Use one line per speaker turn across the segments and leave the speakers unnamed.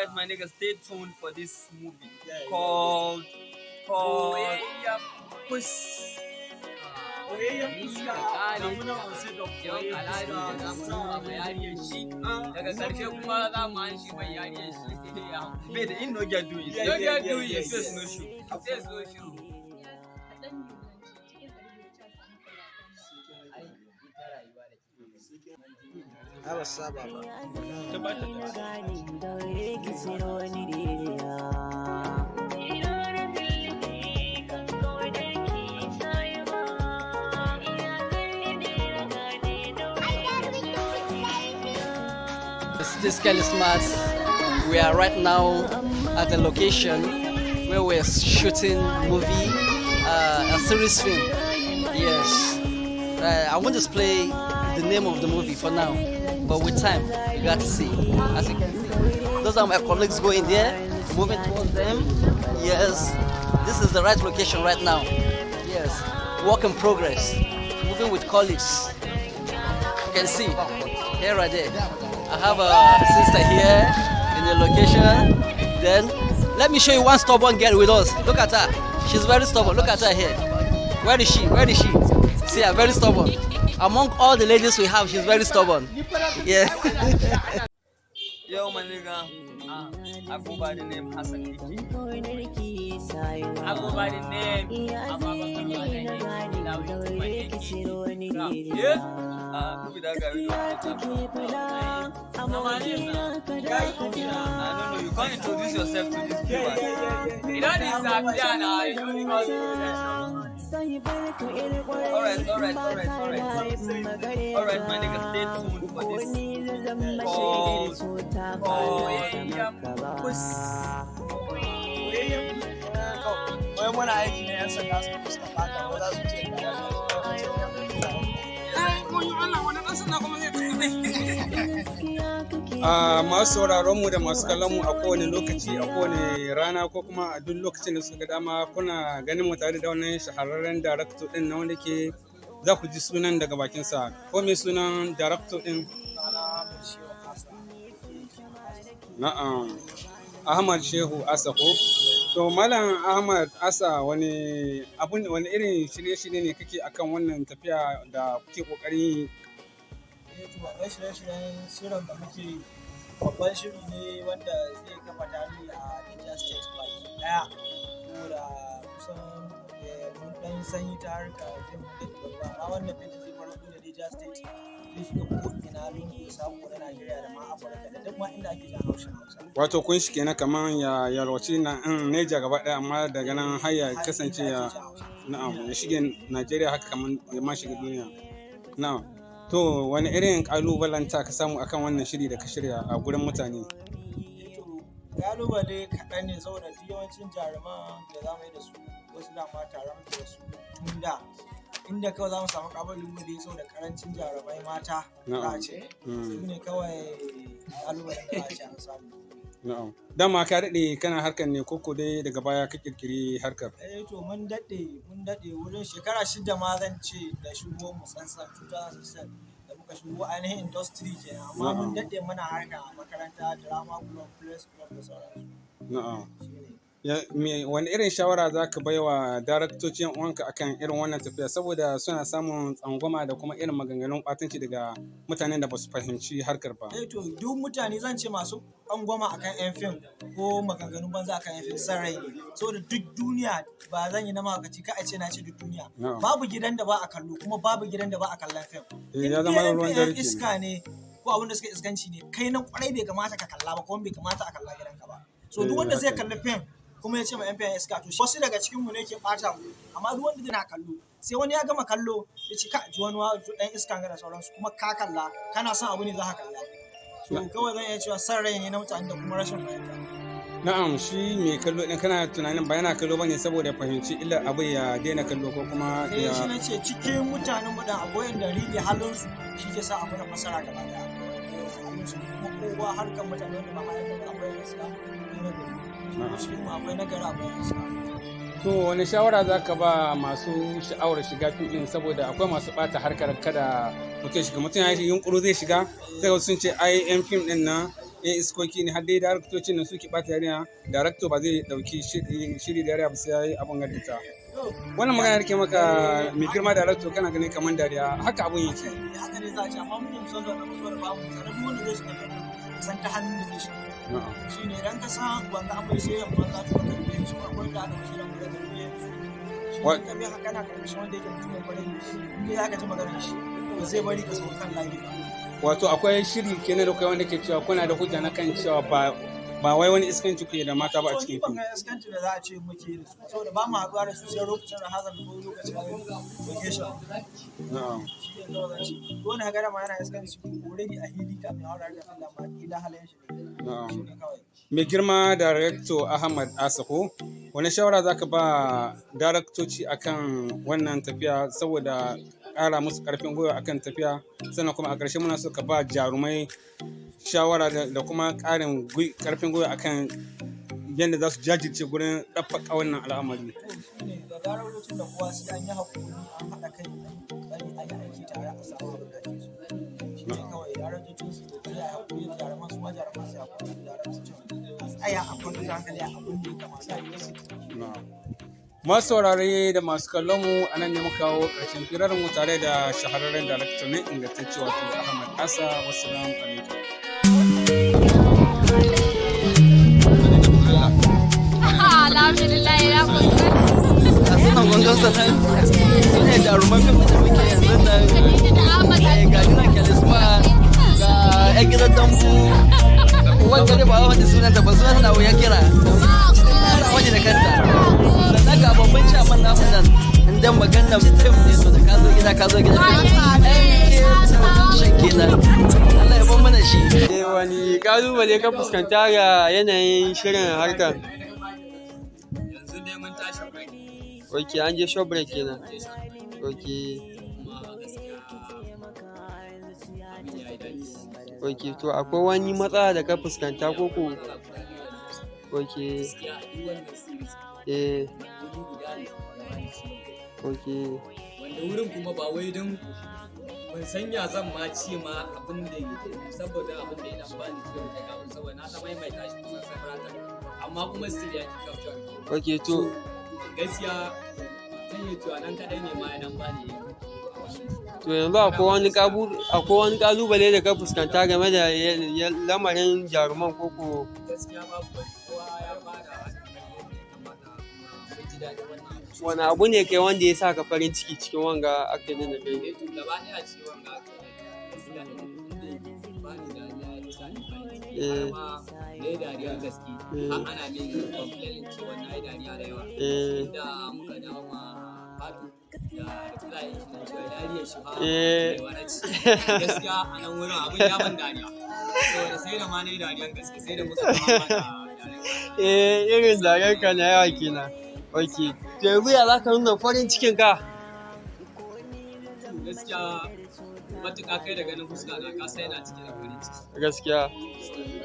Alright, my nigga, stay tuned for this movie called Boyayyen Fuska.
Boyayyen Fuska. Da muna wasu da Boyayyen Fuska.
Da muna wa bayariyar shi. Daga karshe kuma za mu an shi bayariyar shi. Bai da in no get do it. No get do it. Face no show. Face no show.
Ba saba ba.
This Christmas, we are right now at a location where we're shooting movie, a series film. Yes, I won't display the name of the movie for now, but with time, you got to see. As you can see, those are my colleagues going there, moving towards them. Yes, this is the right location right now. Yes, work in progress, moving with colleagues. You can see, here right there. I have a sister here in the location. Then let me show you one stubborn girl with us. Look at her. She's very stubborn. Look at her here. Where is she? Where is she? See her, very stubborn. Among all the ladies we have, she's very stubborn. Yeah.
Yo, my nigga. I go by the name Hassan. I go by the name. Yeah. Who that guy? I don't know. You can't introduce yourself to this people. You don't disappear now. You don't even. Alright, my nigga, stay tuned for this.
Wai muna aiki ne 'yan sanda su fuska fata ko za su ce masu sauraron mu da masu kallon mu a kowane lokaci, a kowane rana ko kuma a duk lokacin da suka ga dama kuna ganin mu tare da wannan shahararren director din na wanda ke za ku ji sunan daga bakinsa. Ko me sunan director din? Na'am, Ahmad Shehu Asa ko? To Malam Ahmad Asa wani irin shirye-shirye ne kake akan wannan tafiya da kuke kokarin yi?
Babban shirye-shiryen shirin da muke babban shiri ne wanda zai kafa tarihi a Niger State baki daya. Saboda kusan mun dan sanyi ta harkar fim da babba amma wannan fim zai fara da Niger State zai shiga ko'ina lungu sako na Najeriya da ma Afirka da duk ma inda ake jan haushin Hausa.
Wato kun shi kenan kamar ya yalwaci na Niger gaba daya amma daga nan har ya kasance ya na'am ya shige Najeriya haka kamar ya ma shiga duniya. Na'am. To wani irin kalubalanta ka samu akan wannan shiri da ka shirya a gurin mutane?
Kalubale kaɗan ne saboda yawancin jaruman da za mu yi da su wasu dama taron da su tun da inda kawai za mu samu kalubale saboda karancin jarumai mata za ce su ne kawai kalubalen da za a ce an samu.
Na'am. Dama ka daɗe kana harkar ne koko dai daga baya ka kirkiri harkar?
To mun daɗe wurin shekara 6 ma zan ce da shigo mu tsantsan 2006 da muka shigo ainihin industry kenan amma mun daɗe muna harka a makaranta drama club press club da sauransu.
Na'am. Wani irin shawara za ka bai wa daraktocin uwanka akan irin wannan tafiya saboda suna samun tsangwama da kuma irin maganganun ɓatanci daga mutanen da ba su fahimci harkar ba?
To duk mutane zan ce masu tsangwama akan 'yan fim ko maganganun banza akan 'yan fim san rai ne saboda duk duniya ba zan yi na makaci ka a ce na ce duk duniya babu gidan da ba a kallo kuma babu gidan da ba a kallon fim.
Ya zama ruwan dare kenan.
Iska ne ko abin da suka iskanci ne kai nan kwarai bai kamata ka kalla ba kuma bai kamata a kalla gidanka ba. So duk wanda zai kalli fim kuma ya ce ma yan iska to wasu daga cikin mu ne ke bata mu amma duk wanda yana kallo sai wani ya gama kallo ya ce ka ji wani dan iska ga da sauransu kuma ka kalla kana son abu ne za ka kalla so kawai zan iya cewa san rai ne na mutane da kuma rashin fahimta.
Na'am, shi mai kallo din kana tunanin ba yana kallo bane saboda fahimci illar abu ya daina kallo ko kuma
ya shi ne ce cikin mutanen mu da akwai da rige halin su shi ke sa abu na fasara gaba daya kuma kowa harkar mutane da ba ma'aikata akwai iska
To wani shawara za ka ba masu sha'awar shiga fim ɗin saboda akwai masu ɓata harkar kada mutum shiga mutum ya yi yunkuru zai shiga sai sun ce ai yan fim ɗin nan iskoki ne har dai daraktocin nan suke bata yarinya, darakto ba zai dauki shiri da yarinya ba sai yayi abun gadita. Wannan magana yake maka mai girma darakto kana ganin kaman dariya haka abun yake.
Haka ne za a ce amma mun san da wannan so da babu sanar duk wanda zai shiga san ta hannun da shi. Shi ne idan ka san wanda an bai sai yamma za ta karbe shi ba wanda aka shi da mu da karbe shi. Wai ka bi haka kana karbe shi wanda yake mutum kwarai ne shi. Sai zaka ji maganar shi. Ba zai bari ka so kan layi.
Wato akwai shiri kenan da kai wanda ke cewa kuna da hujja na kan cewa ba wai wani iskanci kuke da mata ba a cikin
fim. Ba iskanci da za a ce muke da su saboda ba mu haɗuwa da su sai lokacin da hazan ko lokacin vacation. Shi ne kawai zan ce ko ne gara ma yana iskanci already a hili kafin haura da Allah ma idan halayen shi ne. Shi ne kawai.
Mai girma Director Ahmad Asako, wani shawara zaka ba daraktoci akan wannan tafiya saboda ƙara musu ƙarfin gwiwa akan tafiya, sannan kuma a ƙarshe muna so ka ba jarumai shawara da kuma ƙarin ƙarfin gwiwa akan yadda za su jajirce gurin ɗabbaka wannan al'amari.
Da zarar lokacin da kowa sai an yi haƙuri an haɗa kai bari a yi aiki tare a samu abin da ake so. Shi ne kawai daraktocin su da ya haƙuri da jaruman su ma jaruman su haƙuri da daraktocin a tsaya a kwantar hankali a abin da ya kamata a yi su.
Masu saurare da masu kallon mu a nan ne muka kawo ƙarshen firar mu tare da shahararren darakta ne ingantacce wato Ahmad Asa. Wassalamu alaikum.
Alhamdulillah ya kusa.
Asunan gungun sanar su ne jaruman fim da muke yanzu nan ga jiran Kalisma ga 'yan gidan dambu wanda ne ba wanda sunanta ba sunan na wuya kira waje da kanta sannan ga babban shaman namu nan inda maganar fim ne so da ka zo gida kenan Allah ya ban mana shi.
Wani kalubale ka fuskanta ga yanayin shirin harkar?
Yanzu dai mun tashi break.
Ok, an je shop break kenan. Ok. Ok, to akwai wani matsala da ka fuskanta koko? Ok. Eh. Ok.
Wanda wurin kuma ba wai don ban sanya zan ma ce ma abin da saboda abin da ya dan bani ciwon kai kafin saboda na ta maimaita shi kusan san rata amma kuma still ya ki capture.
Ok, to
gaskiya zan yi cewa nan kadai ne ma ya dan bani.
To yanzu akwai wani kalubale da ka fuskanta game da lamarin jaruman koko?
Gaskiya babu wani kowa ya fara ji daɗin wannan.
Wani abu ne kai wanda ya sa ka farin ciki cikin wanga akadin da kai?
Gaba ɗaya ce wanga gaskiya inda ba ni dariya ya sa ni farin ciki amma ne dariyar gaske har ana min complain cewa na yi dariya da yawa inda muka dawo ma fatu da reply shi na cewa dariyar shi ba gaskiya a nan wurin abin ya ban dariya saboda sai da ma na yi dariyar gaske sai da musu kama da dariya.
Irin dariyar ka na yawa kenan. Ok, to yanzu ya za ka nuna farin cikin ka?
Gaskiya matuƙa kai da ganin fuska na kasa yana cike da farin ciki.
Gaskiya.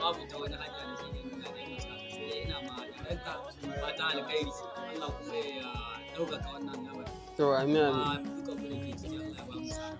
Babu ta wani hanya da zai nuna da yin fuska sai dai ina ma yaranta fata alkhairi Allah kuma ya ɗaukaka wannan lamarin.
To amin amin.
Duka ku da ke ciki Allah ya ba mu sa'a.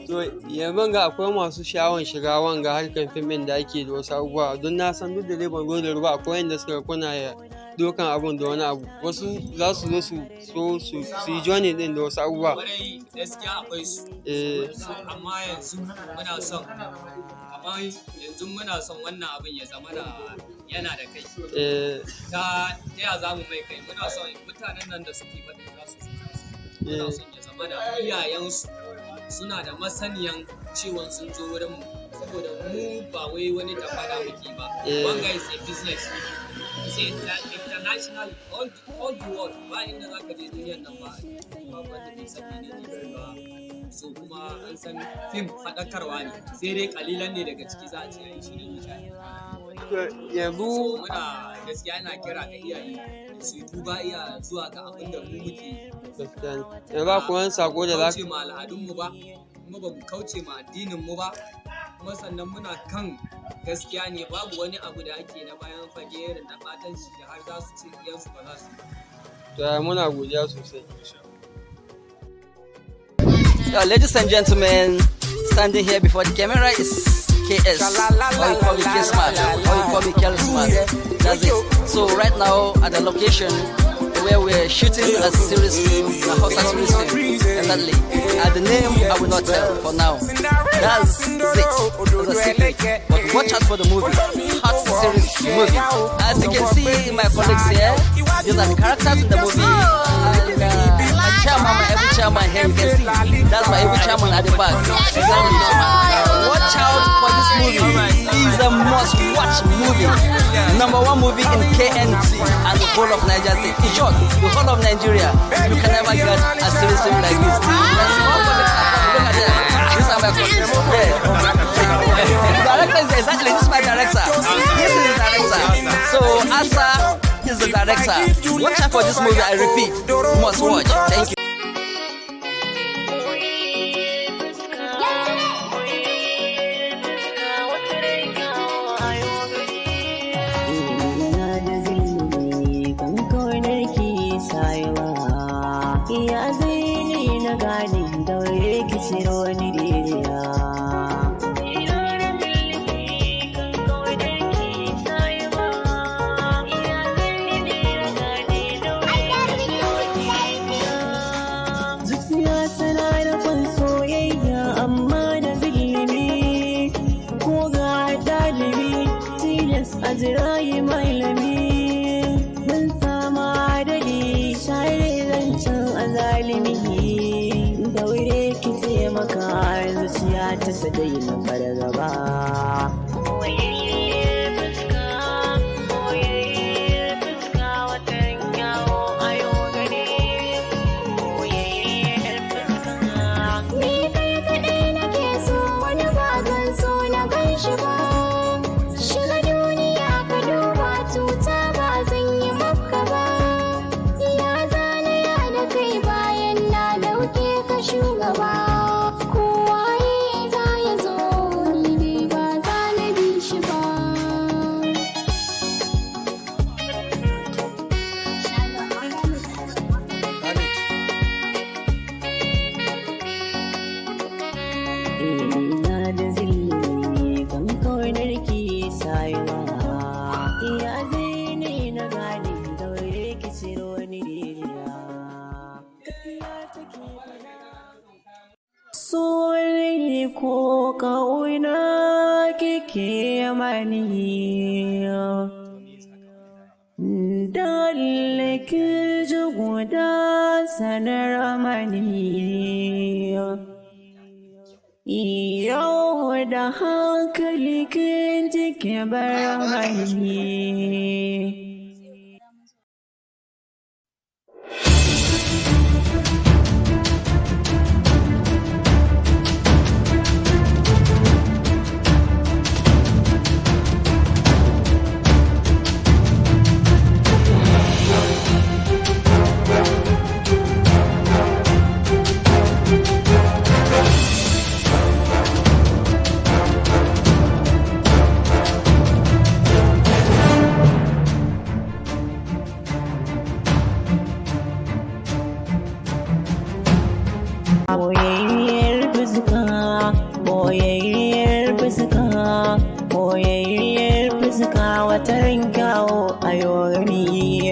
To yanzu ga akwai masu sha'awan shiga wanga harkar fim ɗin da ake da wasu abubuwa don na san duk da dai ban zo da ruwa akwai wanda suka kuna dokan abun da wani abu wasu za su zo su yi journey ɗin da wasu abubuwa.
Kwarai gaskiya akwai su. Amma yanzu muna son wannan abin ya zama da yana da kai. Ta ya za mu mai kai muna son mutanen nan da suke faɗin za su muna son ya zama da iyayensu suna da masaniyan ciwon sun zo wurin mu saboda mu ba wai wani tambada muke ba wanga is a business it's international all the world ba inda za ka je duniyar nan ba wanda bai san ne ba so kuma an san fim faɗakarwa ne sai dai kalilan ne daga ciki za a ce ai shi ne mutane
yanzu
muna gaskiya ina kira ga iyaye su duba iya zuwa ga abin da mu muke
yanzu ba kuma sako da za
kauce ma al'adunmu ba kuma ba mu kauce ma addininmu ba kuma sannan muna kan gaskiya ne babu wani abu da ake na bayan fage irin na batanci da har za su ce iyansu ba za su
yi. Muna godiya sosai.
Ladies and gentlemen, standing here before the camera is KS, or you call me K-Smart, or you call me Kel-Smart. That's it. So right now at the location where we're shooting a series film, a Hausa series film, exactly. The name I will not tell for now. That's it. That's a secret. But watch out for the movie. Hot series movie. As you can see my colleagues here, these are the characters in the movie. And my chairman, my every chairman here, you can see. That's my every chairman at the back. Exactly. Watch out for this movie. It's a must-watch movie. #1 movie in KNT and the whole of Nigeria State. In short, the whole of Nigeria. You can never get a series film like this. Look at that. These are my colleagues. The director is exactly, this is my director. This is the director. So Asa is the director. Watch out for this movie, I repeat. Must watch. Thank you.
Azirayi malami mun sama adali share zancen azalimi da wure ki taimaka zuciya ta daina fargaba. Ko kauna kike mani dalle ki ji guda sanar mani yau da hankali kin ji ki bar mani. Boyayyar fuska wata rinkawo a yorami